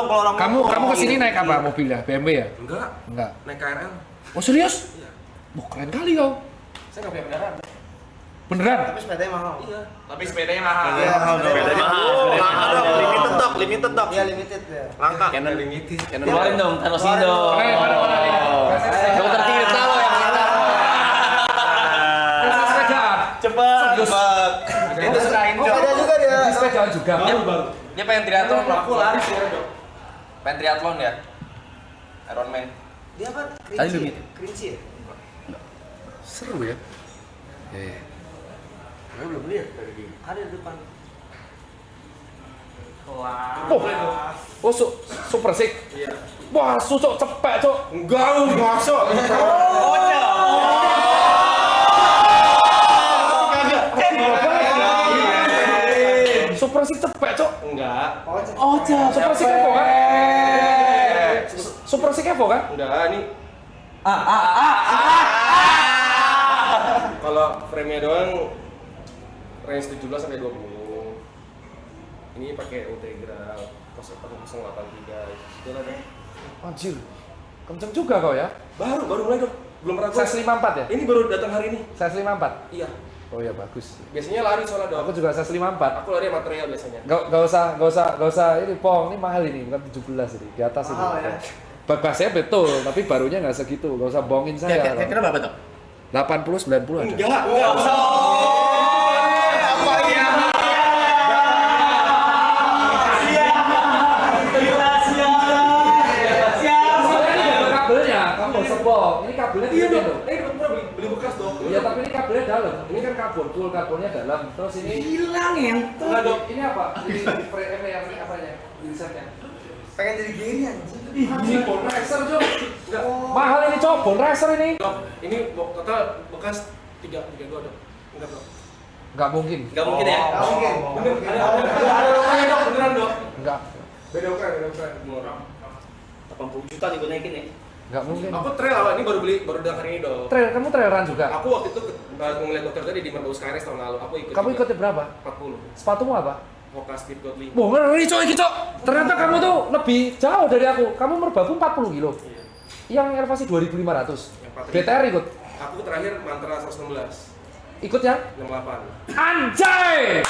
Kamu kesini naik apa mobilnya? BMW ya? Enggak. Naik KRL. Oh serius? Iya. Wah keren kali kau. Saya nggak punya kendaraan. Beneran? Tapi sepedanya mahal. Iya. Tapi sepedanya mahal. Iya, Sepedanya mahal. Limited dok. Iya limited ya. Langka. Canon limited. Keluarin dong, Thanosnya dong. Mana nih? Dokter Tirta lo yang kita. Kasih sepeda. Cepat. Itu selain Oh beda juga dia. Sepeda juga. baru. Dia pengen triathlon. Aku lari sih dok. Pengen triathlon ya. Ironman. Dia kan Tadi kerinci. limit. Kerinci ya. Seru ya. Saya belum lihat dari dia. Ada di depan. Oh super sik. Iya. Wah susuk cepet cok. Enggak lu masuk. Super sik cepet cok. Enggak. Oh super sik Evo kan? Super sik Evo kan? Enggak, ini kalau frame-nya doang range 17 sampai 20. Ini pakai integral 083. Itu lah deh. Anjir. Kenceng juga kau ya. Baru mulai dong. Belum pernah gua. Size 54 ya? Ini baru datang hari ini. Size 54. Iya. Oh ya bagus. Biasanya lari soalnya dong. Aku juga size 54. Aku lari material biasanya. Gak usah ini Pong, ini mahal ini, bukan 17 ini, di atas Mahal ini. ya? Bagasinya betul, tapi barunya nggak segitu, gak usah bohongin saya. Kira-kira berapa tuh? 80-90 ada. Enggak usah. Apa ya? Soalnya ini ada kabelnya, kamu nggak usah bohong. Ini kabelnya Iya gede dong. loh. Beli bekas dong. Iya tapi ini kabelnya dalam, ini kan karbon, full karbonnya dalam. Terus ini Hilang ya. Enggak dong. ini apa? Ini frame yang apanya? Desainnya. Pengen jadi gini anjing. Ini bone racer cok. Mahal ini cok, bone racer ini. Dok, ini total bekas 332 dong. Enggak dong. Nggak mungkin. Gak mungkin ya? Nggak mungkin. Bener, ada orangnya dok, beneran dok. Nggak. Beda ukuran. 80 juta nih gue naikin ya. Nggak mungkin. Aku trail awal ini baru datang hari ini dok. Trail, kamu traileran juga? Aku waktu itu ngeliat dokter tadi di Merbaus KRS tahun lalu. Aku ikut. Kamu juga. ikutnya berapa? 40. Sepatumu apa? Hoka Speed God 5. Wah ngeri coy gitu. Ternyata kamu tuh lebih jauh dari aku. Kamu merbabu 40 kilo. Iya. Yang elevasi 2500. Yang 4000. BTR ikut. Aku terakhir mantra 116. Ikut yang 68. anjay.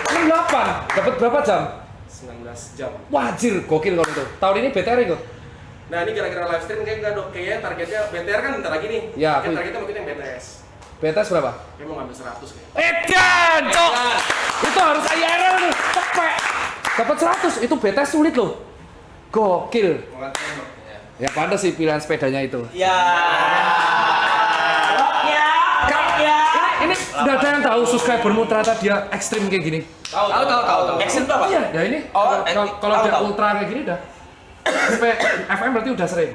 Delapan. Dapat berapa jam? 19 jam. Wajir, gokil kalau itu. Tahun ini BTR ikut. Nah ini gara-gara live stream kayak enggak dok. Kayaknya targetnya BTR kan bentar lagi nih. Ya, Kayak aku- targetnya mungkin yang BTS. BTS berapa? Kayak mau ngambil 100 kayak. Edan, cok. Itu harus IRL nih. Cepet. Dapat 100, itu BTS sulit loh. Gokil. Mau nganterin dok. Ya pantas sih pilihan sepedanya itu. Ya. Ini udah ada yang tahu subscribermu ternyata dia ekstrim kayak gini. Tahu. Action tuh apa? Iya, ya ini. Oh, Kalau dia tahu. ultra kayak gini udah. Sampai FM berarti udah sering.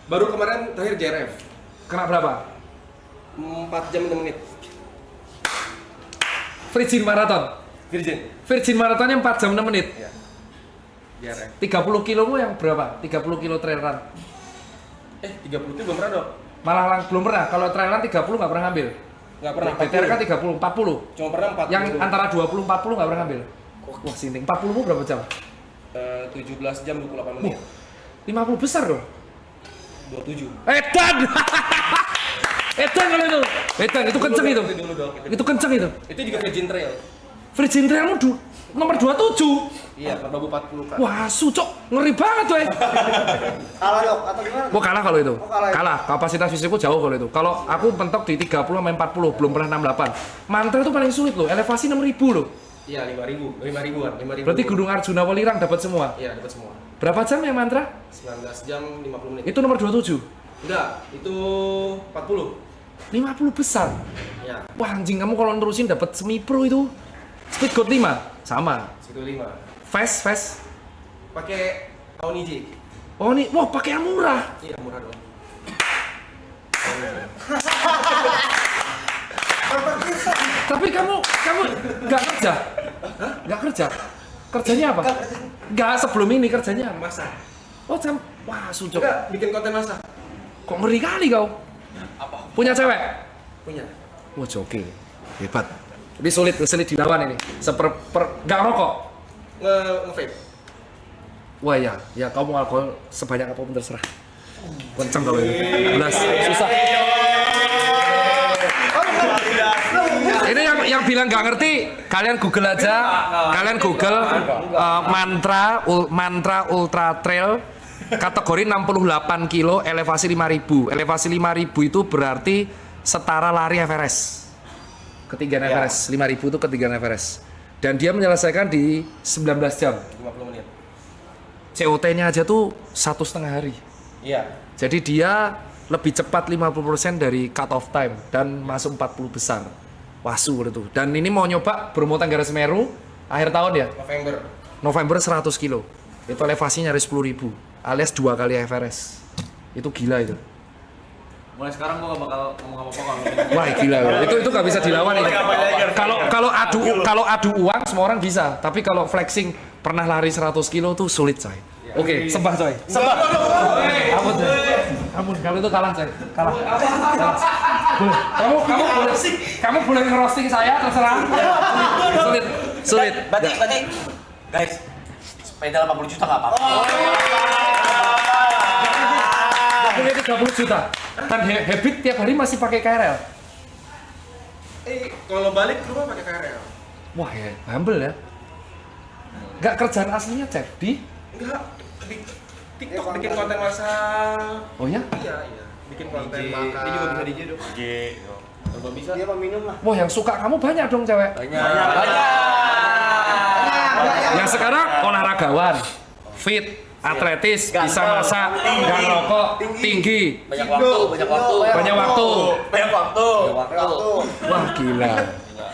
Baru kemarin terakhir JRF. Kena berapa? 4 jam 6 menit. Virgin Marathon. Virgin. Virgin Marathonnya 4 jam 6 menit. Iya. JRF. 30 kilomu yang berapa? 30 kilo trail run. 30 itu belum pernah dok. Malah belum pernah. Kalau trail run 30 nggak pernah ngambil. Nggak pernah. BTR kan 30, 40. Cuma pernah 40. Yang antara 20 40 nggak pernah ngambil. Wah, sinting. 40 mu berapa jam? 17 jam 28 menit. 50 besar dong. 27. Edan. Edan kalau itu. Edan itu kenceng itu. Dulu dok. Itu kenceng itu. Itu juga Virgin Trail. Virgin Trailmu nomor 27. Iya, Merbabu 40 kan. Wah, sucok. Ngeri banget tuh. Kalah dok atau gimana? Gua kalah kalau itu. Oh, kalah ya? Kalah. Kapasitas fisikku jauh kalau itu. Kalau aku mentok di 30 sampai 40, belum pernah 68. Mantra itu paling sulit loh. Elevasi 6000 loh. Iya, 5.000-an. 5.000. Berarti Gunung Arjuna Welirang dapat semua. Iya, dapat semua. Berapa jam yang mantra? 19 jam 50 menit. Itu nomor 27. Enggak, itu 40. 50 besar. Ya, Wah, anjing kamu kalau nerusin dapat semi pro itu. Speed God 5 sama. situ 5. Fast. Pakai Aoni J. Oh nih, wah pakai yang murah. Iya, murah doang. Tapi kamu nggak kerja? Hah? Nggak kerja? Kerjanya apa? Nggak sebelum ini kerjanya apa? Masak. Oh jam, wah sucok. Enggak, bikin konten masak. Kok ngeri kali kau? Apa? Punya cewek? Punya. Wah joki, hebat. Ini sulit dilawan ini. Nggak rokok. Nge-vape. Wah ya kamu alkohol sebanyak apapun terserah. Kenceng kalau ini. Belas, susah. Ini yang bilang nggak ngerti, kalian Google aja. Kalian Google mantra ultra trail kategori 68 kilo elevasi 5000. Elevasi 5000 itu berarti setara lari Everest. Ketinggian Everest 5000 itu ketinggian Everest. Dan dia menyelesaikan di 19 jam. 50 menit. COT-nya aja tuh 1,5 hari. Iya. Jadi dia lebih cepat 50% dari cut off time dan masuk 40 besar. Wasu itu. Dan ini mau nyoba Bromo Tenggarang Semeru akhir tahun ya. November 100 kilo. Itu elevasinya nyaris 10.000 alias 2 kali Everest. Itu gila itu. Mulai sekarang gua gak bakal ngomong apa-apa kalau Wah gila. Itu nggak bisa dilawan ini. Kalau adu uang semua orang bisa, tapi kalau flexing pernah lari 100 kilo tuh sulit coy. Oke, sembah coy. Sembah. Ampun, kalau itu kalah coy. Kalah. Kamu boleh ngerosting saya terserah. Sulit. Berarti guys, sepeda 80 juta nggak apa-apa. Boleh 30 juta. Dan habit tiap hari masih pakai KRL. Kalau balik ke rumah pakai KRL. Wah ya, humble ya. Nggak kerjaan aslinya Cek di? Enggak, di TikTok bikin konten masak. Oh ya? Iya. Bikin konten makan. Ini juga bisa DJ dong. Kalau bisa. Dia peminum lah. Wah yang suka kamu banyak dong cewek. Banyak. Yang sekarang olahragawan, fit, atletis, bisa masak, nggak rokok, tinggi. Banyak waktu. Wah gila.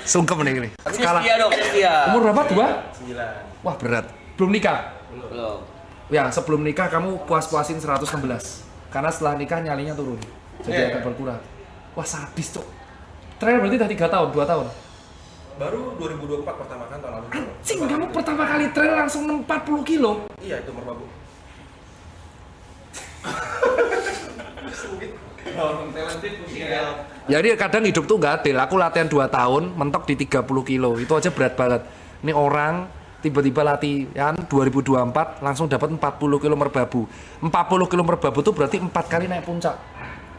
Sungkem nih ini. Skala. Setia dong, setia. Umur berapa? 2? 9. Wah berat. Belum nikah? Belum. Ya sebelum nikah kamu puas-puasin 116. Karena setelah nikah nyalinya turun. Jadi agak berkurang. Wah sadis cok. Trail berarti udah 3 tahun, 2 tahun. Baru 2024 pertama kan tahun lalu. Anjing, kamu pertama kali trail langsung 40 kilo. Iya, itu merbabu. Jadi kadang hidup tuh nggak adil. Aku latihan 2 tahun, mentok di 30 kilo. Itu aja berat banget. Ini orang tiba-tiba latihan 2024 langsung dapat 40 kilo merbabu. 40 kilo merbabu itu berarti 4 kali naik puncak.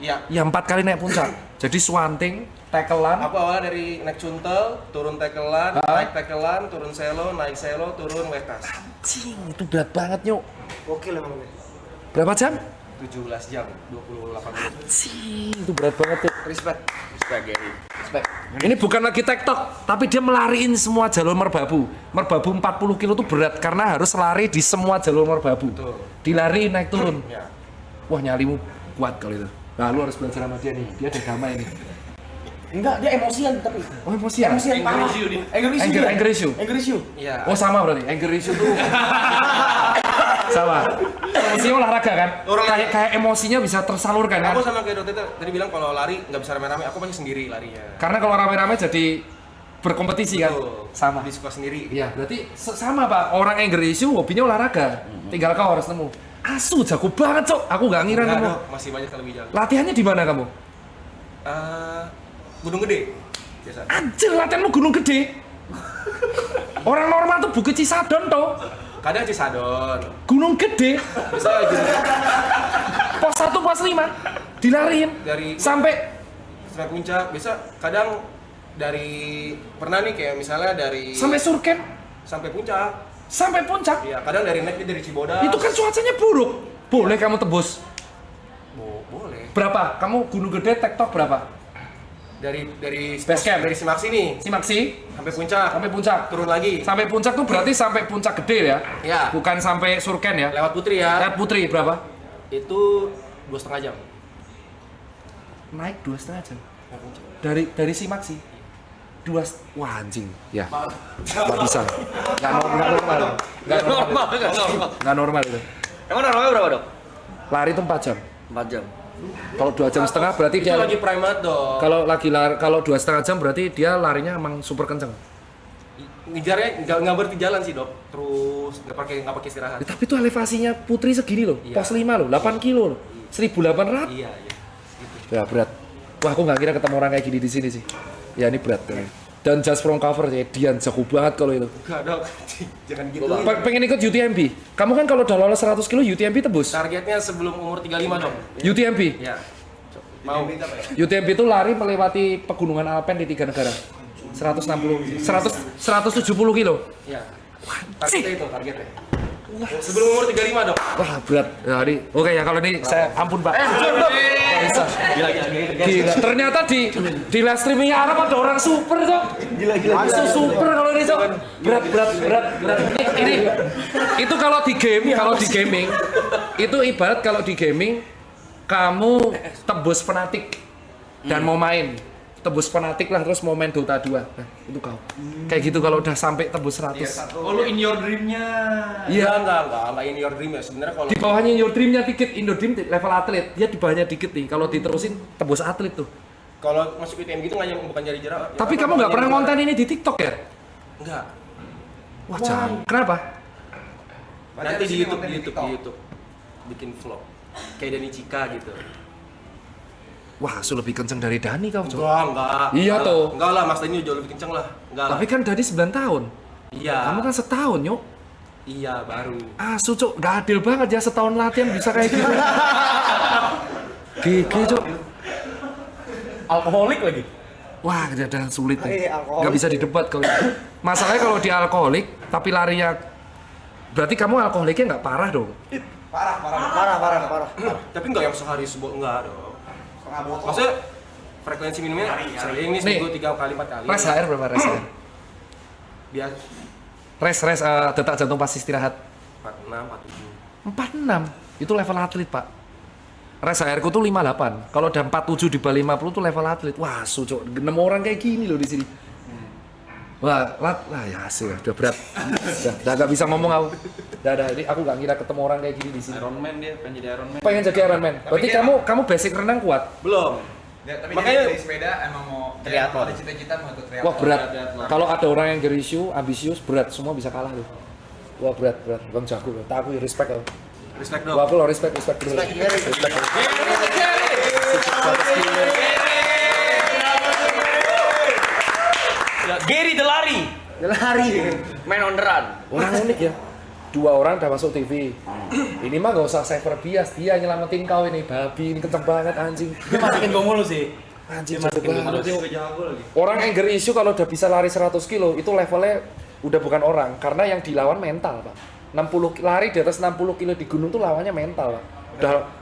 Iya. Ya 4 kali naik puncak. Jadi swanting, tackle-an. Aku awalnya dari naik cuntel, turun tackle-an, naik tackle-an, turun selo, naik selo, turun wekas. Anjing, itu berat banget nyuk. Gokil emang. Berapa jam? 17 jam, 28 menit. Anjing, itu berat banget tuh. Respect. Ini bukan lagi TikTok, tapi dia melariin semua jalur merbabu. Merbabu 40 kilo tuh berat karena harus lari di semua jalur merbabu. Betul. Dilari naik turun. Ya. Wah nyalimu kuat kalau itu. Nah lu harus belajar sama dia nih, dia ada damai ini. Enggak, dia emosian tapi. Oh emosian? parah. Anger issue. Iya. Oh sama berarti, anger issue tuh sama. Emosinya olahraga kan? Kayak emosinya bisa tersalurkan kan? Aku sama kayak dokter tadi bilang kalau lari nggak bisa rame-rame, aku pasti sendiri larinya. Karena kalau rame-rame jadi berkompetisi kan? Betul. Sama. Lebih suka sendiri. Iya, berarti sama pak. Orang anger issue hobinya olahraga. Tinggal kau harus nemu. Asu jago banget cok. Aku nggak ngira Enggak, kamu. Dok. Masih banyak yang lebih jago. Latihannya di mana kamu? Gunung Gede. Biasa. Anjir latihanmu Gunung Gede. Orang normal tuh Bukit Cisadon toh. Kadang Cisadon. Gunung Gede. Bisa gitu. Pos 1, pos 5 dilariin Dari sampai puncak. Bisa kadang dari pernah nih kayak misalnya dari sampai Surken, sampai puncak. sampai puncak. Iya, kadang dari naik dari Cibodas. Itu kan cuacanya buruk. Boleh kamu tebus. Boleh. Berapa? Kamu Gunung Gede tektok berapa? Dari Base camp. dari Simaksi nih Simaksi sampai puncak. sampai puncak. Turun lagi. Sampai puncak tuh berarti sampai puncak gede ya? Ya. Bukan sampai Surken ya? Lewat Putri ya. Lihat Putri berapa? Itu 2,5 jam. Naik 2,5 jam. Dari Simaksi. Wah anjing. Ya. Nggak bisa. Nggak normal. Nggak normal itu. Emang normalnya berapa dok? Lari itu 4 jam. 4 jam. Kalau 2,5 jam berarti Itu dia lagi prime banget dong. kalau 2,5 jam berarti dia larinya emang super kenceng. Ngejarnya nggak berhenti jalan sih dok. Terus nggak pakai istirahat. Ya, tapi itu elevasinya Putri segini loh. Iya. Pos 5 loh, 8 kilo loh. 1.800. Iya. Ya berat. Wah aku nggak kira ketemu orang kayak gini di sini sih. Ya ini berat. Dan just from cover ya, Dian jago banget kalau itu. Enggak dong, jangan gitu. Pengen ikut UTMB? Kamu kan kalau udah lolos 100 kilo UTMB tebus? Targetnya sebelum umur 35 dong. UTMB? Ya. Mau. UTMB itu lari melewati pegunungan Alpen di 3 negara. 170 kilo. Ya. Targetnya itu, targetnya. Sebelum umur 35 dong. Wah berat. Ya, ini. Oke ya kalau ini saya ampun Pak. Bisa. Gila. Ternyata di live streamingnya Arab ada orang super Cok. Gila. Langsung super kalau ini Cok. Berat. Ini itu kalau di gaming itu ibarat kalau di gaming kamu tebus Fnatic dan mau main. Tebus Fnatic lah terus mau main Dota 2. Nah, itu kau. Kayak gitu kalau udah sampai tebus 100. Oh lu in your dream-nya. Iya, enggak in your dream ya. Sebenarnya kalau Di bawahnya Your Dream-nya dikit, Indo Dream level atlet. Dia di bawahnya dikit nih. Kalau diterusin tebus atlet tuh. kalau masuk UTM gitu nggak bukan nyari jarak. Tapi kamu nggak pernah ngonten ini di TikTok ya? Enggak. Wah, jangan. Kenapa? Nanti di YouTube. Bikin vlog. Kayak Dani Cika gitu. Wah, su lebih kenceng dari Dani kau, Cok. Enggak. Iya Enggak tuh. lah. Enggak lah, Mas Dani jauh lebih kenceng lah. Enggak Tapi lah. kan Dani 9 tahun. Iya. Kamu kan setahun, Yuk. Iya, baru. Asu, Cok. Gak adil banget ya setahun latihan bisa kayak gitu. Gigi, Cok. Alkoholik lagi. Wah, kejadian sulit nih. alkoholik. Gak bisa didebat kalau itu. Masalahnya kalau dia alkoholik, tapi larinya... Berarti kamu alkoholiknya nggak parah dong? Parah. Tapi enggak yang sehari sebuah enggak dong. Setengah botol. Maksudnya frekuensi minumnya sering nih seminggu 3 kali 4 kali. Res HR berapa res HR? Biasa Res detak jantung pas istirahat. 46, 46 itu level atlet Pak. Res HR ku tuh 58. Kalau udah 47 di bawah 50 tuh level atlet. Wah, sucuk 6 orang kayak gini loh di sini. Wah, ya hasil udah berat. Udah gak bisa ngomong aku. Udah, ini aku gak ngira ketemu orang kayak gini di sini. Iron Man dia pengen jadi Iron Man. Pengen jadi Iron Man. Berarti kamu basic renang kuat. belum. Ya, tapi Makanya- dia dari sepeda emang mau Triathlon. ada cita-cita mau ikut triathlon. Wah, berat. Triathlon. Kalau ada orang yang ambisius, berat, semua bisa kalah loh. Wah, berat. Bang jago loh. Tak aku respect loh. Respect Wah, dong. aku loh respect dulu. Gary the lari. Man on the run. Orang unik ya. 2 orang udah masuk TV. Ini mah gak usah cyber bias, dia nyelamatin kau ini babi, ini kenceng banget anjing. Dia masukin gua mulu sih. Anjing Dia jago masukin gua mulu. banget. Dia udah jago lagi. Orang anger issue kalau udah bisa lari 100 kilo itu levelnya udah bukan orang, karena yang dilawan mental, Pak. 60 lari di atas 60 kilo di gunung tuh lawannya mental, Pak.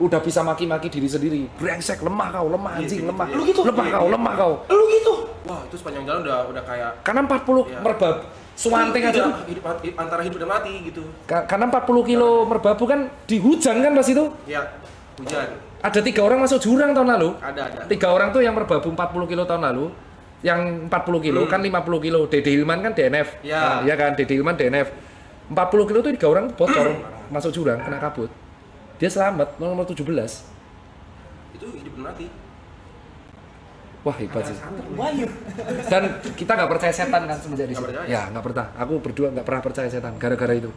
Udah bisa maki-maki diri sendiri. Brengsek, lemah kau, lemah anjing, lemah. Lu gitu? Lemah kau. Lu gitu. Wah, itu sepanjang jalan udah kayak Karena 40 Iya. merbab Suwanting aja tuh. antara hidup dan mati gitu. Karena 40 kilo merbabu kan di hujan kan pas itu. Ya, hujan. Ada 3 orang masuk jurang tahun lalu. Ada. 3 orang tuh yang merbabu 40 kilo tahun lalu. Yang 40 kilo kan 50 kilo. Dede Hilman kan DNF. Ya. Nah, iya kan, Dede Hilman DNF. 40 kilo tuh 3 orang bocor masuk jurang kena kabut. Dia selamat nomor 17. Itu hidup dan mati. Wah, hebat sih. Wahyu. Dan kita nggak percaya setan kan semenjak di Nggak situ. percaya. Ya, nggak pernah. Aku berdua nggak pernah percaya setan gara-gara itu.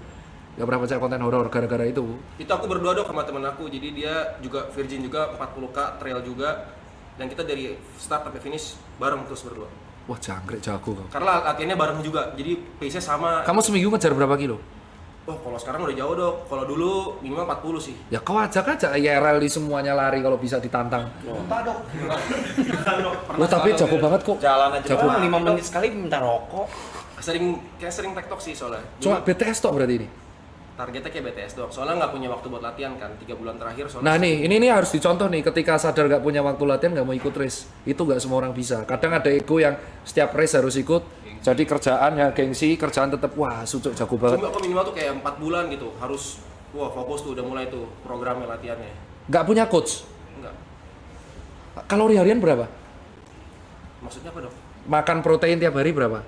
Nggak pernah percaya konten horor gara-gara itu. Itu aku berdua dong sama temen aku. Jadi dia juga virgin juga 40K trail juga. Dan kita dari start sampai finish bareng terus berdua. Wah, jangkrik jago kau. Karena latihannya bareng juga. Jadi pace-nya sama. Kamu seminggu ngejar berapa kilo? Oh, kalau sekarang udah jauh dong. Kalau dulu minimal 40 sih. Ya kau ajak aja IRL di semuanya lari kalau bisa ditantang. Loh, tapi jago banget kok. Jalan aja. Jago. 5 menit sekali minta rokok. Kayak sering TikTok sih soalnya. Cuma BTS tok berarti ini. Targetnya kayak BTS doang. Soalnya nggak punya waktu buat latihan kan. 3 bulan terakhir soalnya. Nah nih, ini harus dicontoh nih. Ketika sadar nggak punya waktu latihan, nggak mau ikut race. Itu nggak semua orang bisa. Kadang ada ego yang setiap race harus ikut. Jadi kerjaan ya gengsi, kerjaan tetap wah sucuk jago banget. Cuma aku minimal tuh kayak 4 bulan gitu. Harus fokus tuh udah mulai tuh programnya latihannya. Nggak punya coach. Enggak. Kalori harian berapa? Maksudnya apa dong? Makan protein tiap hari berapa?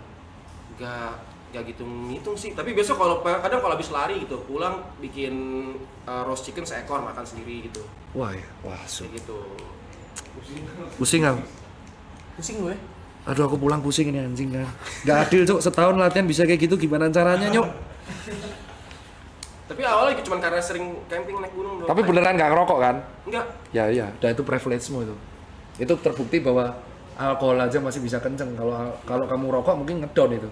Gak gitu ngitung sih. Tapi besok kalau kadang kalau habis lari gitu, pulang bikin roast chicken seekor makan sendiri gitu. Wah ya, wah su. Kayak gitu. Pusing aku. Pusing gue. Aduh aku pulang pusing ini anjing kan. Nggak adil cok, setahun latihan bisa kayak gitu gimana caranya nyok? Tapi awalnya cuma karena sering camping naik gunung doang. Tapi beneran nggak ngerokok kan? Enggak. Ya iya, dan itu privilege-mu itu. Itu terbukti bahwa alkohol aja masih bisa kenceng. Kalau kamu rokok mungkin ngedown itu.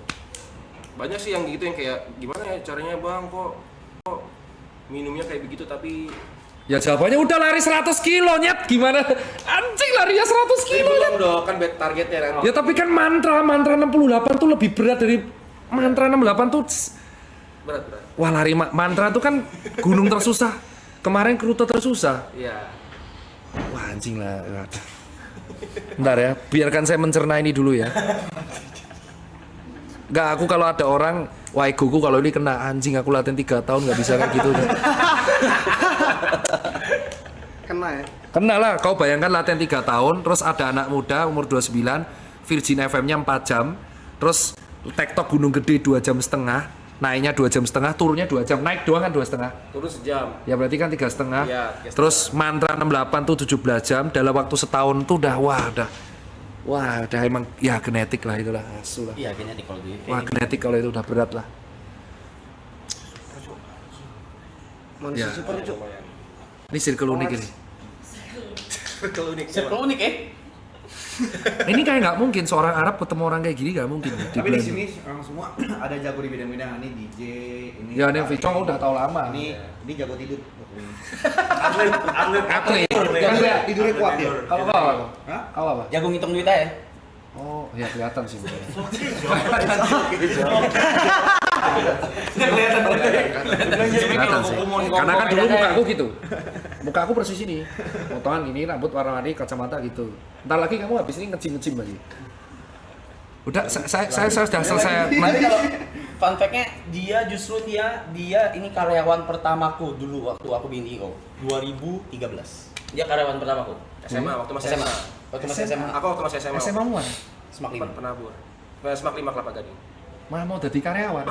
Banyak sih yang gitu yang kayak gimana ya caranya bang kok minumnya kayak begitu tapi Ya jawabannya udah lari 100 kilo nyet, gimana? Anjing larinya 100 kilo belum dong kan targetnya nanti. Ya tapi kan mantra 68 tuh lebih berat dari mantra 68 tuh. Berat. Wah lari mantra tuh kan gunung tersusah. Kemarin rute tersusah. Iya. Wah anjing lah. Bentar ya, biarkan saya mencerna ini dulu ya. Enggak, aku kalau ada orang, wah egoku kalau ini kena anjing aku latihan 3 tahun nggak bisa kayak gitu. Kena ya? Kena lah, kau bayangkan latihan 3 tahun, terus ada anak muda umur 29, Virgin FM-nya 4 jam, terus tektok gunung gede 2,5 jam, naiknya 2,5 jam, turunnya 2 jam, naik doang kan 2,5. Turun sejam. Ya berarti kan 3,5. Iya, 3,5. Terus mantra 68 tuh 17 jam, dalam waktu setahun tuh udah udah emang ya genetik lah itulah, asu lah. Iya, genetik kalau gitu. Wah genetik kalau itu udah berat lah. Manusia Ya. super Cuk. Ini circle unik ini. Circle unik ya? Ini kayak nggak mungkin seorang Arab ketemu orang kayak gini, nggak mungkin. Tapi di sini orang semua ada jago di bidang-bidang ini DJ ini. Ya ini Vicong udah tahu lama. Ini jago tidur. Atlet. Kan dia tidurnya kuat ya? Kalau kau apa? Hah? Kau apa? Jago ngitung duit aja. Oh, ya kelihatan sih. Kelihatan sih. Karena kan dulu muka aku gitu. Muka aku persis ini. Potongan ini, rambut warna-warni, kacamata gitu. Ntar lagi kamu habis ini ngecim-ngecim lagi. Udah, saya sudah selesai. Tapi kalau fun fact-nya dia ini karyawan pertamaku dulu waktu aku di Indigo 2013. Dia karyawan pertamaku. SMA waktu masih SMA. Waktu masih SMA. Aku waktu masih SMA. SMA mana? Semak 5. Penabur. Semak 5 Kelapa Gading. Mana mau jadi karyawan?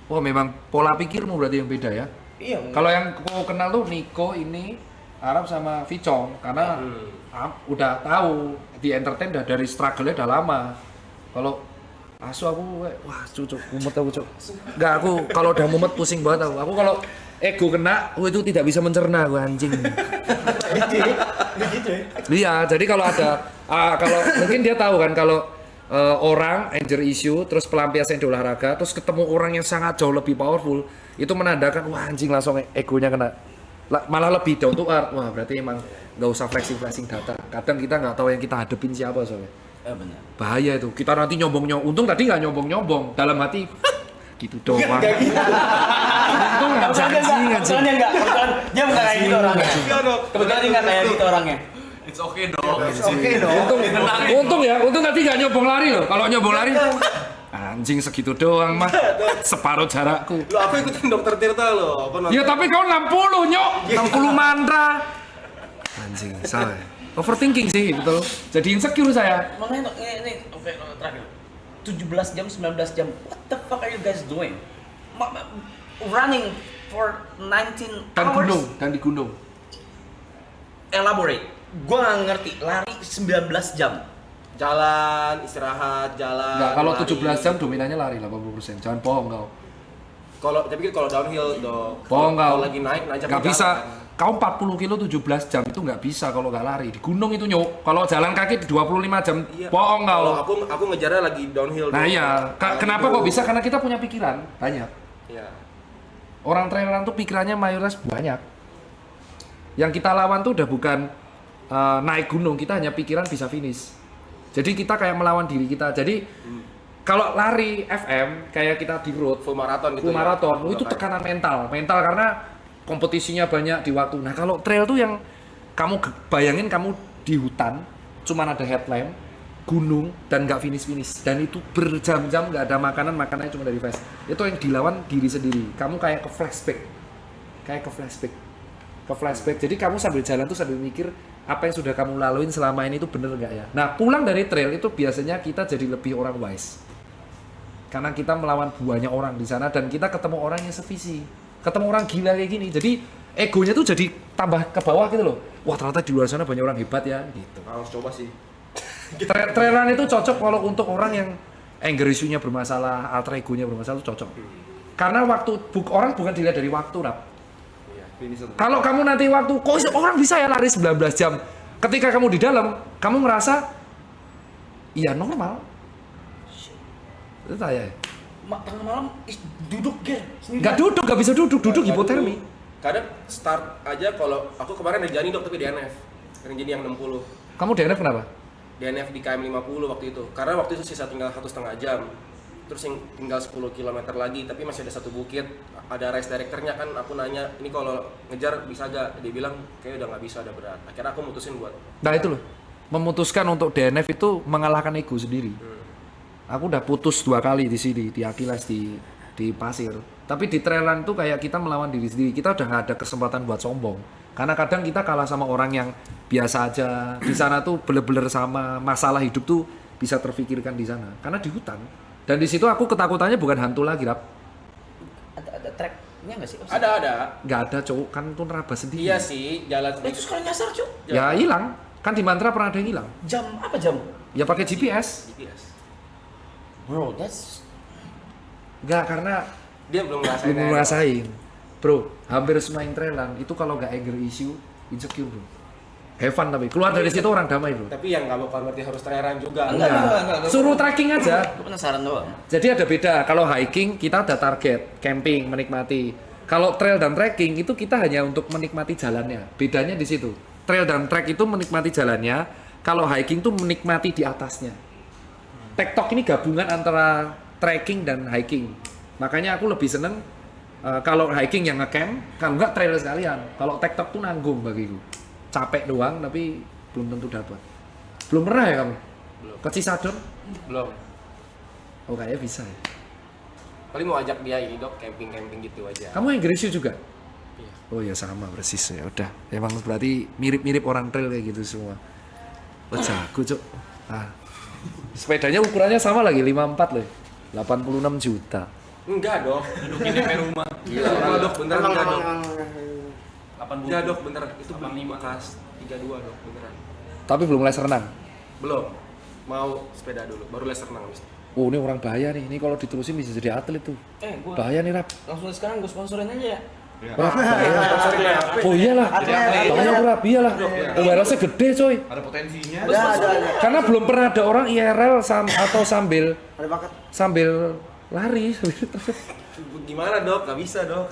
Wah, memang pola pikirmu berarti yang beda ya. Iya. Kalau yang aku kenal tuh Niko ini Arab sama Vicong karena udah tahu di entertain udah dari struggle-nya udah lama. Kalau asu aku wah cucuk mumet aku cuk. Enggak aku kalau udah mumet pusing banget aku. Aku kalau ego kena itu tidak bisa mencerna aku anjing. Iya, jadi kalau ada kalau mungkin dia tahu kan kalau orang anger issue terus pelampiasan di olahraga terus ketemu orang yang sangat jauh lebih powerful itu menandakan wah anjing langsung egonya kena malah lebih down to earth. Wah berarti emang nggak usah flexing data, kadang kita nggak tahu yang kita hadepin siapa soalnya. Benar. Bahaya itu, kita nanti nyombong untung tadi nggak nyombong dalam hati gitu doang. Untung nggak anjing. Kebetulan dia enggak kayak gitu orangnya. Kebetulan dia enggak kayak gitu orangnya. It's okay dong. Untung tadi nggak nyombong lari loh. Kalau nyombong lari, anjing segitu doang mah, separuh jarakku. Lo aku ikutin dokter Tirta lo. Ya tapi kau 60 nyok, 60 mantra. Anjing salah. Overthinking sih betul. Jadi insecure saya. Makanya ini oke terakhir. 17 jam, 19 jam. What the fuck are you guys doing? Running for 19 hours. Dan di gunung. Elaborate. Gua nggak ngerti. Lari 19 jam. Jalan, istirahat, jalan. Enggak, kalau lari. 17 jam dominannya lari 80%. Jangan bohong kau. Tapi kalau downhill dong. Bohong kau. Kalau lagi naik Nggak bisa. Kau 40 kilo 17 jam itu nggak bisa kalau nggak lari. Di gunung itu nyok. Kalau jalan kaki di 25 jam, Iya. bohong kau. Kalau aku ngejarnya lagi downhill. Nah dong. iya, kenapa Gitu. kok bisa? Karena kita punya pikiran banyak. Iya. Orang traileran tuh pikirannya mayoritas banyak. Yang kita lawan tuh udah bukan naik gunung, kita hanya pikiran bisa finish. Jadi kita kayak melawan diri kita. Jadi kalau lari FM kayak kita di road, Full maraton gitu. full maraton, ya? itu tekanan mental karena kompetisinya banyak di waktu. Nah kalau trail tuh yang kamu bayangin kamu di hutan, cuman ada headlamp, gunung dan nggak finish dan itu berjam-jam nggak ada makanannya cuma dari fast. Itu yang dilawan diri sendiri. Kamu kayak ke flashback. Jadi kamu sambil jalan tuh sambil mikir apa yang sudah kamu laluin selama ini itu bener nggak ya. Nah pulang dari trail itu biasanya kita jadi lebih orang wise. Karena kita melawan banyak orang di sana dan kita ketemu orang yang sevisi, ketemu orang gila kayak gini. Jadi egonya tuh jadi tambah ke bawah gitu loh. Wah ternyata di luar sana banyak orang hebat ya gitu. Harus coba sih. Trailan itu cocok kalau untuk orang yang anger issue-nya bermasalah, alter ego-nya bermasalah itu cocok. Karena orang bukan dilihat dari waktu, Rap. Kalau kamu nanti waktu, kok orang bisa ya lari 19 jam? Ketika kamu di dalam, kamu ngerasa Iya normal. Itu saya. Tengah malam duduk Ger. Nggak duduk, nggak bisa duduk hipotermi. Kadang start aja kalau aku kemarin Rinjani dok tapi DNF. Rinjani yang 60. Kamu DNF kenapa? DNF di KM 50 waktu itu. Karena waktu itu sisa tinggal 1,5 jam. Terus yang tinggal 10 km lagi tapi masih ada satu bukit. Ada race directornya kan aku nanya, ini kalau ngejar bisa gak? Dia bilang kayaknya udah nggak bisa, ada berat. Akhirnya aku mutusin buat. Nah itu loh, memutuskan untuk DNF itu mengalahkan ego sendiri. Aku udah putus 2 kali di sini, di Achilles, di pasir. Tapi di trailan tuh kayak kita melawan diri sendiri. Kita udah nggak ada kesempatan buat sombong. Karena kadang kita kalah sama orang yang biasa aja. Di sana tuh bener-bener sama masalah hidup tuh bisa terfikirkan di sana. Karena di hutan. Dan di situ aku ketakutannya bukan hantu lagi, Rap. Ada tracknya nggak sih? Ada. Nggak ada, cowok kan tuh nerabas sendiri. Iya sih, jalan Itu sekarang nyasar cuy. Ya hilang. Kan di Mantra pernah ada yang hilang. Jam apa jam? Ya pakai GPS. GPS. Bro, that's Nggak, karena Dia belum ngerasain. belum ngerasain. Bro, hampir semua yang trailan itu kalau nggak anger issue, insecure bro. Have fun tapi keluar dari situ orang damai bro. Tapi yang nggak bakal berarti harus trailan juga. Enggak. Suruh trekking aja. Gue penasaran doang. Jadi ada beda. Kalau hiking kita ada target, camping, menikmati. Kalau trail dan trekking itu kita hanya untuk menikmati jalannya. Bedanya di situ. Trail dan trek itu menikmati jalannya. Kalau hiking tuh menikmati di atasnya. TikTok ini gabungan antara trekking dan hiking. Makanya aku lebih seneng kalau hiking yang ngecamp, kalau enggak trail sekalian. Kalau TikTok tuh nanggung bagiku. Capek doang tapi belum tentu dapat. Belum pernah ya kamu? Belum. Ke Cisadon? Belum. Oh kayaknya bisa ya. Paling mau ajak dia ini dok, camping gitu aja. Kamu yang Gresio juga? Iya. Oh ya sama persis ya udah. Emang berarti mirip-mirip orang trail kayak gitu semua. Oh jago cok. Ah. Sepedanya ukurannya sama lagi 54 loh. 86 juta. Enggak dok. Dudukin DP rumah. Gila, enggak dok, beneran enggak dok. 8 Enggak dok, bener. Itu beli bekas 32 dok, beneran. Tapi belum les renang. Belum. Mau sepeda dulu, baru les renang habis. Oh ini orang bahaya nih. Ini kalau diterusin bisa jadi atlet tuh. Gue Bahaya nih Rap. langsung sekarang gue sponsorin aja ya. Rap bahaya. Oh iyalah. Bahaya tuh Rap, iyalah. Awareness-nya gede coy. Ada potensinya. Ada. Karena belum pernah ada orang IRL atau sambil Ada bakat. lari. Gimana dok? Gak bisa dok.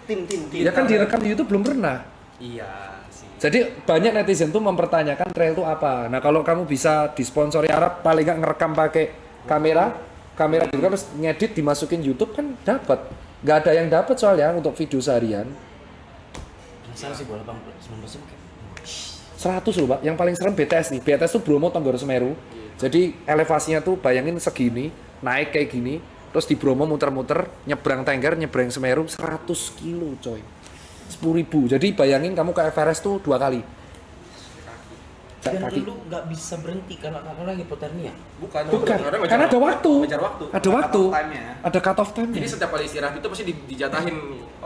Tim. Ya kan direkam di YouTube belum pernah. Iya sih. Jadi banyak netizen tuh mempertanyakan trail itu apa. Nah kalau kamu bisa disponsori Arab, paling nggak ngerekam pakai kamera gitu kan, terus ngedit dimasukin YouTube kan dapat. Nggak ada yang dapat soalnya untuk video seharian. Penasaran sih gue 19 kayak 100 loh Pak. Yang paling serem BTS nih. BTS tuh Bromo Tonggoro Semeru. Jadi elevasinya tuh bayangin segini, naik kayak gini, terus di Bromo muter-muter, nyebrang Tengger, nyebrang Semeru 100 kilo coy. 10.000. Jadi bayangin kamu ke Everest tuh 2 kali. Dan Kaki. lu nggak bisa berhenti karena hipotermia. Bukan. Karena ada waktu. Ngejar waktu. Ada waktu. Cut off time-nya. Ada cut off time. Jadi setiap kali istirahat itu pasti dijatahin.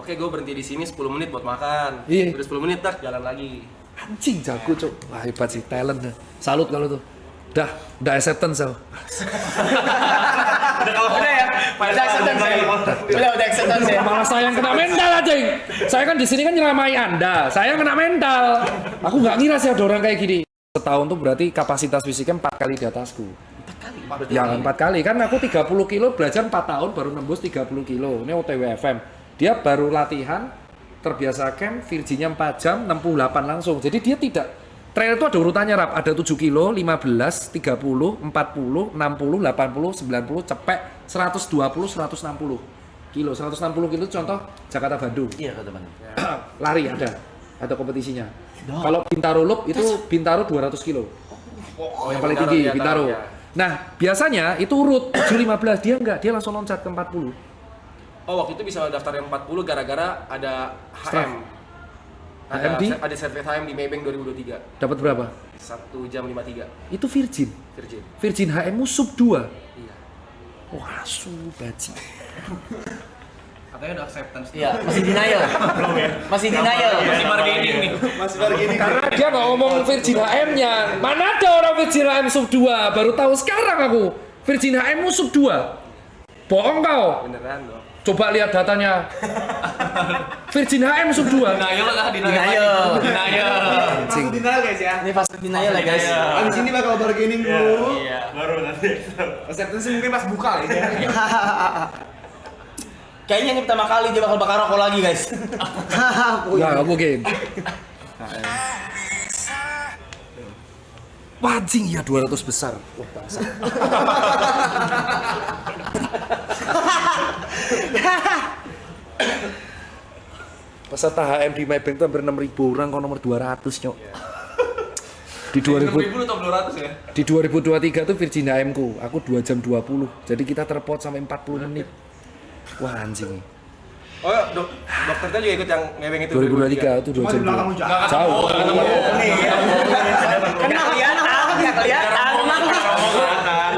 Oke, gue berhenti di sini 10 menit buat makan. Iya. Udah 10 menit tak jalan lagi. Anjing jago cok. Wah hebat sih, talent. Salut kalau tuh. Udah acceptance so. Udah ya. Udah acceptance ya. Udah acceptance ya. Malah saya yang kena mental anjing. Saya kan di sini kan nyeramai Anda. Saya yang kena mental. Aku nggak ngira sih ada orang kayak gini. Setahun tuh berarti kapasitas fisiknya 4 kali di atasku. 4 kali? Ya 4 kali. Kan aku 30 kilo belajar 4 tahun baru nembus 30 kilo. Ini OTW FM. Dia baru latihan, terbiasa camp, Virginia 4 jam, 68 langsung. Jadi dia tidak. Trail itu ada urutannya Rap. Ada 7 kilo, 15, 30, 40, 60, 80, 90, cepek, 120, 160 kilo. 160 kilo contoh Jakarta Bandung. Iya kata Bang. Lari ada kompetisinya. Kalau Bintaro Loop itu Bintaro 200 kilo. Yang paling tinggi ya, Bintaro. ya. Nah, biasanya itu urut 715, dia enggak, dia langsung loncat ke 40. Oh, waktu itu bisa daftar yang 40 gara-gara ada HM. HM di? Ada servet HM di Maybank 2023. Dapat berapa? 1 jam 53 Itu Virgin. Virgin. Virgin HM-mu sub 2. Iya. Wah, baji. Katanya udah acceptance. Iya, masih denial. Masih denial. Masih bargaining nih. Masih bargaining. Karena dia nggak ngomong Virgin HM-nya. Mana ada orang Virgin HM sub 2? Baru tahu sekarang aku. Virgin HM-mu sub 2. Bohong kau. Beneran dong. Coba lihat datanya. Virgin HM sub 2. Denial lah, Denial. Anjing. Langsung denial guys ya. Ini fase denial ya guys. Abis ini bakal bargaining dulu. Iya, baru nanti. Acceptance mungkin pas buka lah ya. Kayaknya ini pertama kali dia bakal bakar rokok lagi guys. Nggak mungkin. Wah anjing ya 200 besar. Wah bangsa. Peserta HM di Maybank itu hampir 6.000 orang, kok nomor 200 nyok. Di 2000 6.000 atau 200 ya? di 2023 tuh Virgin HM ku, aku 2 jam 20. Jadi kita terpot sampai 40 menit. Wah anjing. Oh, dokternya juga ikut yang nebeng itu. 2023 itu 2 Cuma jam di belakang 20. Ujang. Jauh. Nggak kelihatan.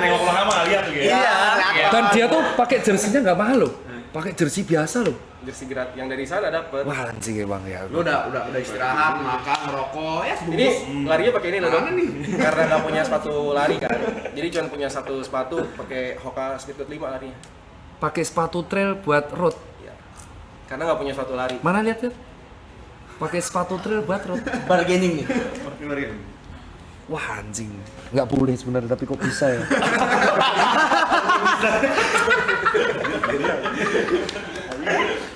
Nengok belakang mah lihat tuh ya. Iya. Dan dia tuh pakai jersinya nggak mahal loh. Pakai jersey biasa loh. Jersey gratis yang dari sana dapat. Wah anjing emang ya. Lu udah istirahat, makan, ngerokok, ya Ini sebungkus. larinya pakai ini loh, Dok. Mana nih? Karena nggak punya sepatu lari kan. Jadi cuma punya satu sepatu pakai Hoka Speedgoat 5 larinya. Pakai sepatu trail buat road. Iya. Karena nggak punya sepatu lari. Mana lihat lihat? Pakai sepatu trail buat road. Bargaining nih. Wah anjing. Nggak boleh sebenarnya tapi kok bisa ya.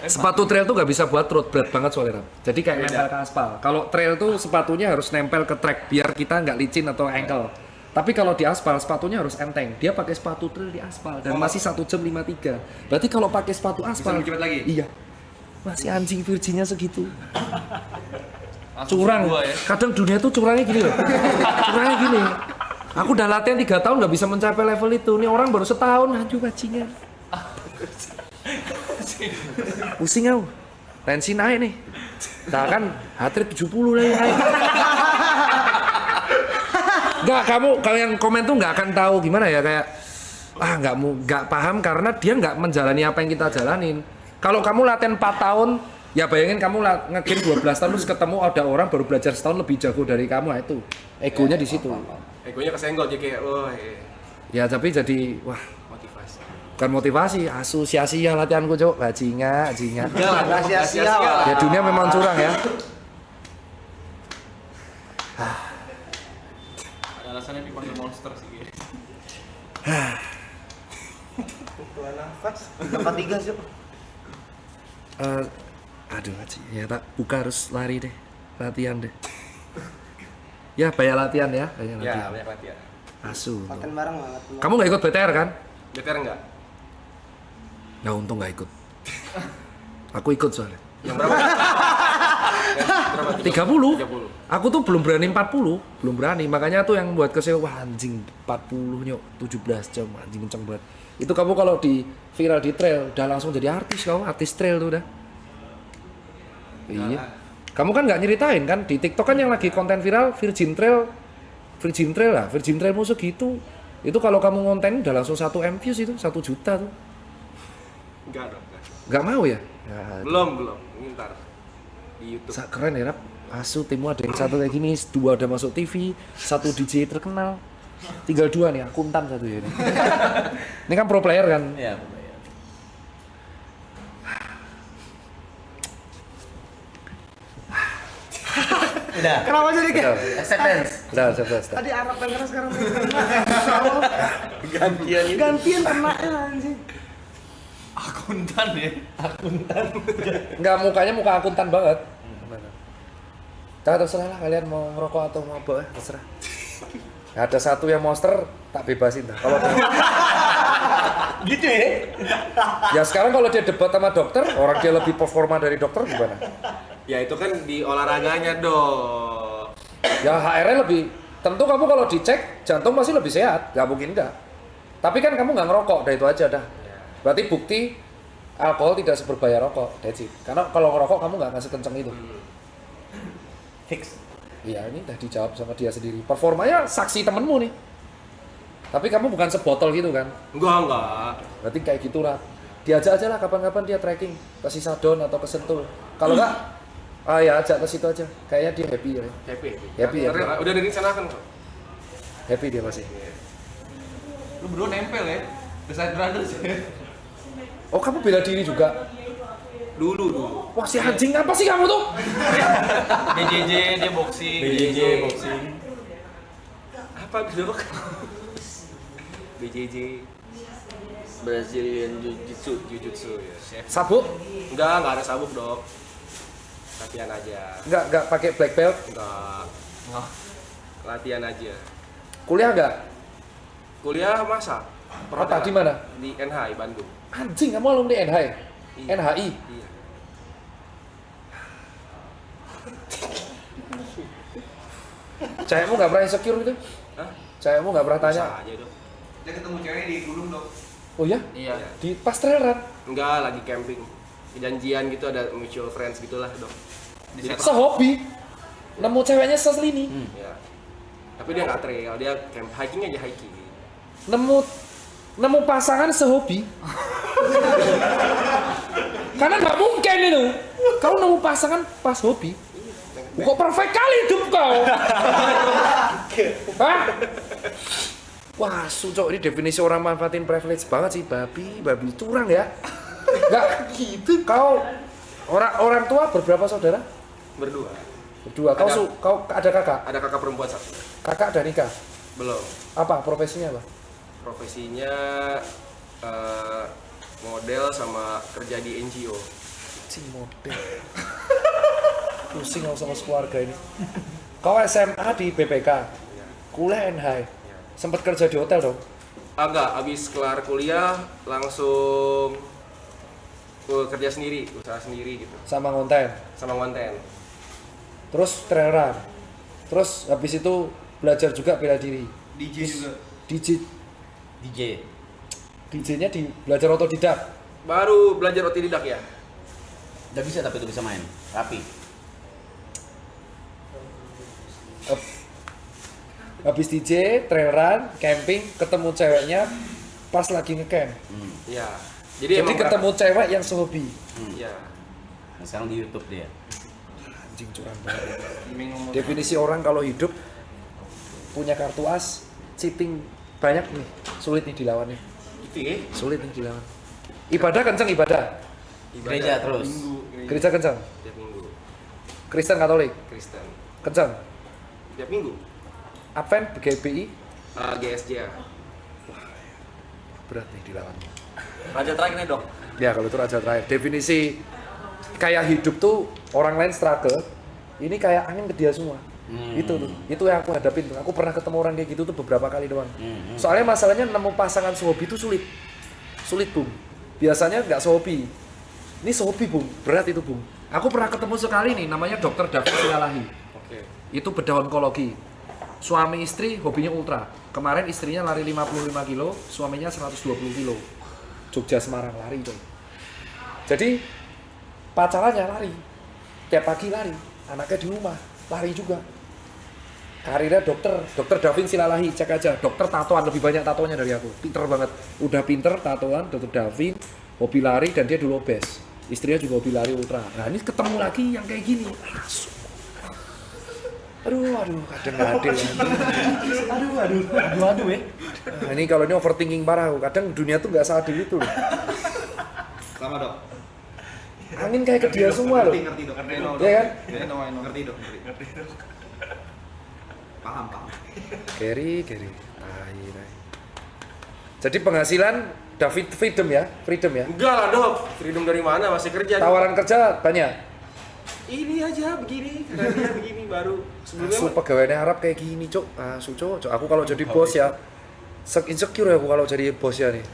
Sepatu trail tuh nggak bisa buat road, berat banget soalnya. Ram. Jadi kayak nempel ke aspal. Kalau trail tuh sepatunya harus nempel ke track biar kita nggak licin atau ankle. Tapi kalau di aspal sepatunya harus enteng. Dia pakai sepatu trail di aspal dan masih 1 jam 53. Berarti kalau pakai sepatu aspal lebih cepat lagi? Iya. Masih anjing Virginnya segitu. Curang. Kadang dunia tuh curangnya gini loh. Curangnya gini. Aku udah latihan 3 tahun nggak bisa mencapai level itu. Nih orang baru setahun anjir bajingan. Pusing aku. Tensi naik nih. Nah kan heart rate 70 naik. Enggak, kamu yang komen tuh nggak akan tahu gimana ya kayak nggak paham karena dia nggak menjalani apa yang kita jalanin. Kalau kamu latihan 4 tahun, ya bayangin kamu nge-game 12 tahun terus ketemu ada orang baru belajar setahun lebih jago dari kamu, nah itu egonya di situ. Egonya kesenggol jadi kayak Ya tapi jadi wah motivasi. bukan motivasi, sia-sia latihanku cok, bajingan. Enggak sia-sia. Ya dunia memang curang ya. Ada alasannya dipanggil monster sih. Tempat 3 sih. Aduh Haji, ya tak buka harus lari deh, latihan deh. Ya banyak latihan ya, banyak Ya, latihan. banyak latihan. Asu. Makan bareng banget. Kamu nggak ikut BTR kan? BTR enggak? Nah untung nggak ikut. Aku ikut soalnya. Yang berapa? Berapa? 30. 30. Aku tuh belum berani 40, belum berani. Makanya tuh yang buat kesel, wah anjing 40 nyok, 17 jam anjing kenceng banget. Itu kamu kalau di viral di trail udah langsung jadi artis kamu, artis trail tuh udah. Iya. Kamu kan nggak nyeritain kan di TikTok kan yang lagi konten viral Virgin Trail lah, Virgin Trail musuh gitu. Itu kalau kamu ngonten udah langsung 1 M views itu 1 juta tuh. Enggak dong. Nggak mau ya? Ya Belum. Ini ntar di YouTube. keren ya Rap. Asu timmu ada yang satu kayak gini, 2 udah masuk TV, 1 DJ terkenal. Tinggal 2 nih, akuntan satu ya ini. Ini kan pro player kan? Iya. Udah. Kenapa jadi kayak Acceptance. Udah. tadi Arab yang keras sekarang Gantian. gantian kena ya anjing. Akuntan ya. Enggak, mukanya muka akuntan banget. Terserah lah kalian mau ngerokok atau mau apa, terserah. Ada satu yang monster, tak bebasin dah. Kalau Gitu ya. ya sekarang kalau dia debat sama dokter, orang dia lebih performa dari dokter gimana? Ya itu kan di olahraganya dong. Ya HR-nya lebih, tentu kamu kalau dicek jantung pasti lebih sehat, nggak mungkin enggak. Tapi kan kamu nggak ngerokok, dah itu aja dah. Berarti bukti alkohol tidak seberbahaya rokok, that's it. Karena kalau ngerokok kamu nggak akan sekenceng itu. Fix. Iya ini udah dijawab sama dia sendiri. Performanya saksi temenmu nih. Tapi kamu bukan sebotol gitu kan? Enggak. Berarti kayak gitu lah. Diajak aja lah kapan-kapan dia trekking ke Sisadon atau ke Sentul. Kalau enggak, ya ajak ke situ aja. Kayaknya dia happy ya. Happy. Happy ya? Udah direncanakan kok. Happy dia pasti. Lu berdua nempel ya. The Side Brothers ya. Oh, kamu bela diri juga? Dulu. Wah, si anjing apa sih kamu tuh? BJJ dia boxing. BJJ boxing. Apa dok? BJJ. Brazilian Jiu-Jitsu ya. Chef. Sabuk? Enggak ada sabuk dok. Latihan aja. Enggak pakai black belt. Enggak. Oh. Latihan aja. Kuliah enggak? Kuliah masa? Apa di mana? Di NHI Bandung. Anjing, kamu alumni NHI? Iya. NHI? Iya. Cewekmu nggak pernah insecure gitu? Hah? Cewekmu nggak pernah tanya? Bisa aja dok. Dia ketemu cewek di gunung dok. Oh ya? Iya. Di pas trail run? Enggak, lagi camping. Janjian gitu, ada mutual friends gitulah dok. Sehobi? Nemu ceweknya seselini? Ya. Tapi dia nggak trail, dia camp hiking aja hiking. Nemu pasangan sehobi? Karena nggak mungkin itu. Kau nemu pasangan pas hobi? Kok perfect kali hidup kau? Hah? Wah, cok, ini definisi orang manfaatin privilege banget sih, babi curang ya. Enggak gitu. Kau orang tua berberapa saudara? Berdua. Berdua. Kau ada kakak? Ada kakak perempuan satu. Kakak udah nikah? Belum. Apa profesinya apa? Profesinya model sama kerja di NGO. Cing model. Pusing sama keluarga ini. Kau SMA di BPK, kuliah NHI, sempat kerja di hotel dong? Agak, abis kelar kuliah langsung kerja sendiri, usaha sendiri gitu, Sama ngonten, sama konten. terus trail run, terus habis itu belajar juga bela diri. DJ juga. DJ-nya belajar otodidak. Baru belajar otodidak ya. Udah bisa tapi itu bisa main. Rapi. Habis DJ, trail run, camping, ketemu ceweknya pas lagi ngecamp. Ya. Jadi emang ketemu cewek yang sehobi. Ya. Nah, sekarang di YouTube dia. Anjing curang banget. Definisi orang kalau hidup punya kartu as, cheating banyak nih, sulit nih dilawannya. Itu ya. Sulit nih dilawan. Ibadah kenceng ibadah. Gereja terus. Gereja kenceng. Tiap minggu. Kristen Katolik Kristen. kenceng. Tiap minggu. Advent GBI GSJ. berat nih dilawannya. Raja terakhir nih dok. Ya kalau itu raja terakhir. Definisi kayak hidup tuh orang lain struggle, ini kayak angin ke dia semua. Itu yang aku hadapin tuh. Aku pernah ketemu orang kayak gitu tuh beberapa kali doang. Soalnya masalahnya nemu pasangan sehobi itu sulit bung. Biasanya nggak sehobi. Ini sehobi bung, berat itu bung. Aku pernah ketemu sekali nih, namanya Dr. David Silalahi. Oke. Itu bedah onkologi. Suami istri hobinya ultra. Kemarin istrinya lari 55 kilo, suaminya 120 kilo. Jogja Semarang lari coy. Jadi pacarannya lari. Tiap pagi lari, anaknya di rumah lari juga. Karirnya dokter Davin Silalahi, cek aja. Dokter tatoan, lebih banyak tatonya dari aku. Pinter banget. Udah pinter tatoan, Dokter Davin, hobi lari dan dia dulu obes. Istrinya juga hobi lari ultra. Nah ini ketemu lagi yang kayak gini. Langsung. Aduh, kadang nggak adil. Aduh ya. Nah, ini kalau ini overthinking parah. Kadang dunia tuh nggak seadil itu loh. Sama dok. Angin kayak ke dia semua loh. Ngerti dok. Iya kan? Ngerti dok. Paham. Gary. Tai. Jadi penghasilan David freedom ya? Enggak lah dok. Freedom dari mana? Masih kerja. Tawaran kerja banyak. Ini aja begini, karena dia begini baru. Sebelumnya Asu pegawainya Arab kayak gini, Cok. Cok. Aku kalau jadi bos ya, insecure ya aku kalau jadi bos ya nih.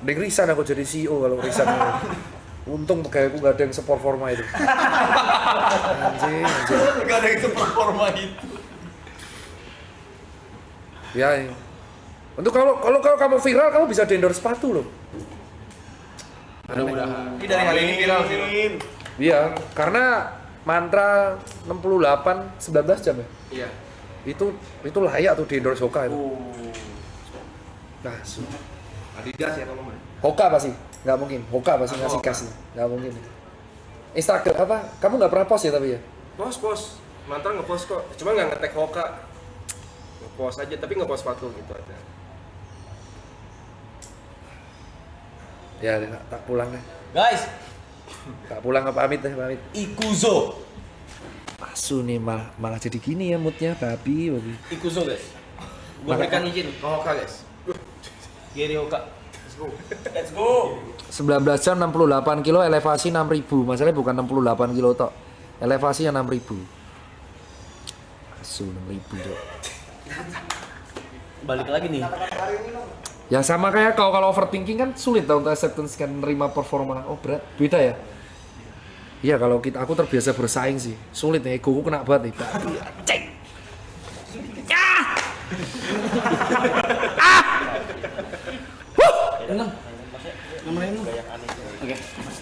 Mending resign aku jadi CEO kalau resign. Untung pegawaiku gak ada yang seperforma itu. Anjing. Gak ada yang seperforma itu. Ya. Untuk kalau kamu viral, kamu bisa di-endorse sepatu loh. mudah-mudahan. Ini dari hari ini viral sih. Iya, karena mantra 68 19 jam ya. Iya. Itu layak tuh di-endorse Hoka itu. Nah, Adidas ya kalau mau. Hoka pasti, nggak mungkin. Hoka pasti ngasih kasih, nggak mungkin. Instagram apa? Kamu nggak pernah post ya tapi ya? Post. Mantra ngepost kok. Cuma nggak nge-tag Hoka. Ngepost aja, tapi ngepost sepatu gitu aja. Ya, tak pulang deh. Guys, Tak pulang apa pamit deh, pamit. Ikuzo. Asu nih malah jadi gini ya moodnya babi. Ikuzo guys. Gue berikan izin ke Hoka guys. Geri Hoka. Let's go. 19 jam 68 kilo, elevasi 6000. Masalahnya bukan 68 kilo tok. Elevasinya 6000. Asu 6000 tuh. Balik lagi nih. Ya sama kayak kalau overthinking kan sulit tau untuk acceptance kan nerima performa. Oh berat, beda ya? Iya kalau aku terbiasa bersaing sih. Sulit nih, egoku kena banget nih. Cek.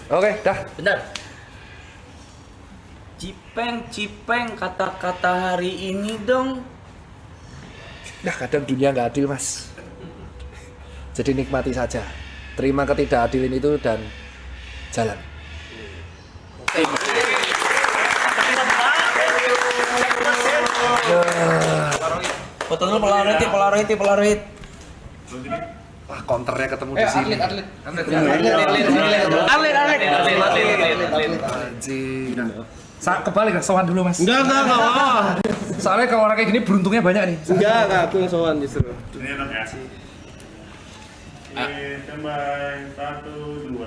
Oke, dah. Benar. Cipeng kata-kata hari ini dong. Nah kadang dunia nggak adil mas. Jadi nikmati saja. Terima ketidakadilan itu dan jalan. Foto dulu Polaroid. Wah counternya ketemu di sini. Atlet. Anjir. Kebalik lah, sowan dulu mas. Enggak. Soalnya kalau orang kayak gini beruntungnya banyak nih. Enggak, aku yang sowan justru. Ini enak ya. Oke, standby. 1, 2,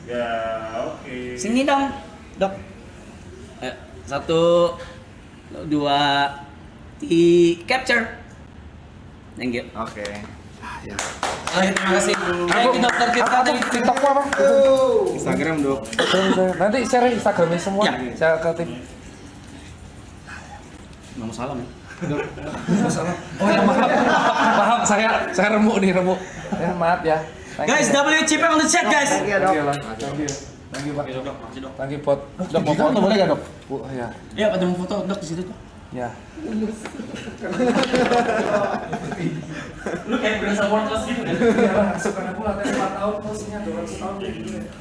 3. Oke. Sini dong, Dok. 1, 2, 3, capture. Thank you. Oke. Terima kasih. Thank you dokter kita. TikTokku apa? Instagram, Dok. Nanti share Instagramnya semua. Saya ke tim. Mau salam ya. Oh ya maaf, saya remuk nih remuk. Ya maaf ya. Guys, WCP on the chat guys. Thank you Pak. Thank you Pot. Dok mau foto boleh nggak Dok? Bu, ya. Ya, ada mau foto Dok di situ tuh. Ya. Lu kayak berasa worthless gitu kan? Iya lah, suka aku latihan 4 tahun, posisinya 200 tahun kayak gitu ya.